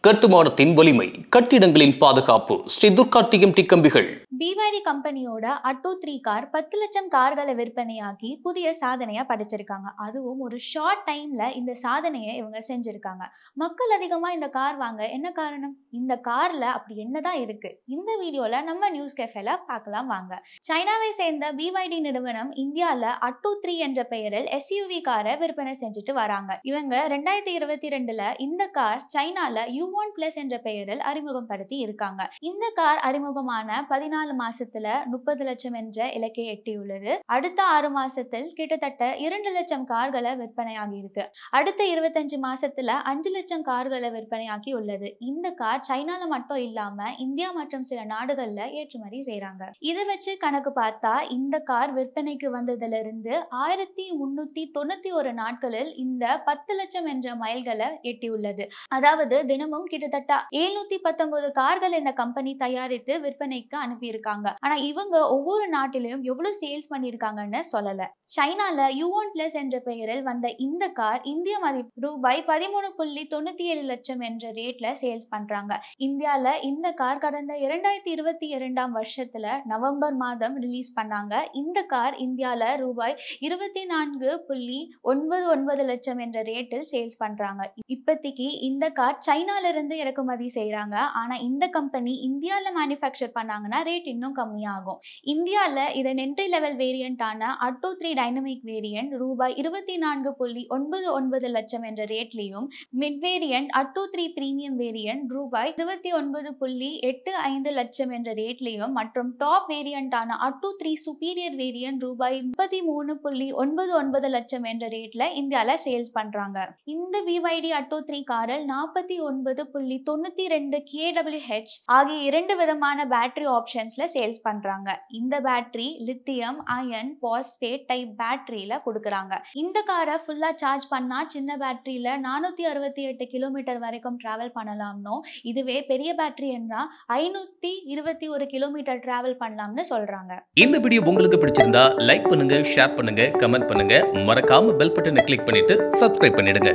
கட்டுமானத்தின் வலிமை, கட்டிடங்களின் பாதுகாப்பு. ஸ்ரீ துர்கா டிஎம்டி கம்பிகள். BYD கம்பெனியோட அட்டோ 3 கார் 10 லட்சம் கார்களை விற்பனையாக்கி புதிய சாதனையா படைச்சிருக்காங்க. அதுவும் ஒரு ஷார்ட் டைம்ல இந்த சாதனையை இவங்க செஞ்சிருக்காங்க. மக்கள் அதிகமா இந்த கார் வாங்க என்ன காரணம்? இந்த கார்ல அப்படி என்னதான் இருக்கு? இந்த வீடியோல நம்ம நியூஸ் கேஃபேல பார்க்கலாம் வாங்க. சைனாவை சேர்ந்த BYD நிறுவனம் இந்தியால அட்டோ 3 என்ற பெயரில் SUV காரை விற்பனை செஞ்சுட்டு வராங்க. இவங்க 2022ல இந்த கார் சைனால U1 Plus என்ற பெயரில் அறிமுகப்படுத்தி இருக்காங்க. இந்த கார் அறிமுகமான 14 மாசத்துல 30 லட்சம் என்ற இலக்கை எட்டியுள்ளது. அடுத்த 6 மாசத்தில் கிட்டத்தட்ட 2 லட்சம் கார்களை விற்பனையாகி இருக்கு. அடுத்த 25 மாசத்துல 5 லட்சம் கார்களை விற்பனையாக்கி உள்ளது. இந்த கார் சைனால மட்டும் இல்லாம இந்தியா மற்றும் சில நாடுகள்ல ஏற்றுமதி செய்றாங்க. இதை வச்சு கணக்கு பார்த்தா இந்த கார் விற்பனைக்கு வந்ததுல இருந்து 1391 நாட்களில் இந்த 10 லட்சம் என்ற மைல்களை எட்டியுள்ளது. அதாவது தினமும் கிட்டத்தட்ட 719 கார்கள் இந்த கம்பெனி தயாரித்து விற்பனைக்கு அனுப்பி இருக்காங்க. ஆனா இவங்க ஒவ்வொரு நாட்டிலும் எவ்வளவு சேல்ஸ் பண்ணிருக்காங்கன்னு சொல்லல. சைனால U1 Plus என்ற பெயரில் வந்த இந்த கார் இந்திய மதிப்பு ரூபாய் 13.97 லட்சம் என்ற ரேட்ல சேல்ஸ் பண்றாங்க. இந்தியால இந்த கார் கடந்த 2022ஆம் வருஷத்துல நவம்பர் மாதம் ரிலீஸ் பண்ணாங்க. இந்த கார் இந்தியால ரூபாய் 24.99 லட்சம் என்ற ரேட்டில் சேல்ஸ் பண்றாங்க. இப்போதைக்கு இந்த கார் சைனால இருந்து இறக்குமதி செய்யறாங்க. ஆனா இந்த கம்பெனி இந்தியால மேனுஃபேக்சர் பண்ணாங்கன்னா ரேட் இன்னும் கம்மியாகும். இந்தியால இதன் என்ட்ரி லெவல் வேரியண்டான அட்டோ 3 டைனமிக் வேரியன்ட் ரூபாய் 24.99 லட்சம் என்ற ரேட்லயும், mid variant Atto 3 premium variant ரூபாய் 29.85 லட்சம் என்ற ரேட்லயும் மற்றும் டாப் வேரியண்டான அட்டோ 3 சுப்பீரியர் வேரியன்ட் ரூபாய் 33.99 லட்சம் என்ற ரேட்ல இந்தியால சேல்ஸ் பண்றாங்க. இந்த BYD அட்டோ 3 காரில் 49.92 kWh ஆகிய 2 விதமான பேட்டரி ஆப்ஷன்ஸ்ல சேல்ஸ் பண்றாங்க. இந்த battery lithium ion phosphate type பேட்டரியில கொடுக்கறாங்க. இந்த காரை ஃபுல்லா சார்ஜ் பண்ணா சின்ன பேட்டரியில 468 கிலோமீட்டர் வரைக்கும் டிராவல் பண்ணலாம்னோ, இதுவே பெரிய பேட்டரி என்றா 521 கிலோமீட்டர் டிராவல் பண்ணலாம்னு சொல்றாங்க. இந்த வீடியோ உங்களுக்கு பிடிச்சிருந்தா லைக் பண்ணுங்க, ஷேர் பண்ணுங்க, கமெண்ட் பண்ணுங்க. மறக்காம பெல் பட்டனை கிளிக் பண்ணிட்டு சப்ஸ்கிரைப் பண்ணிடுங்க.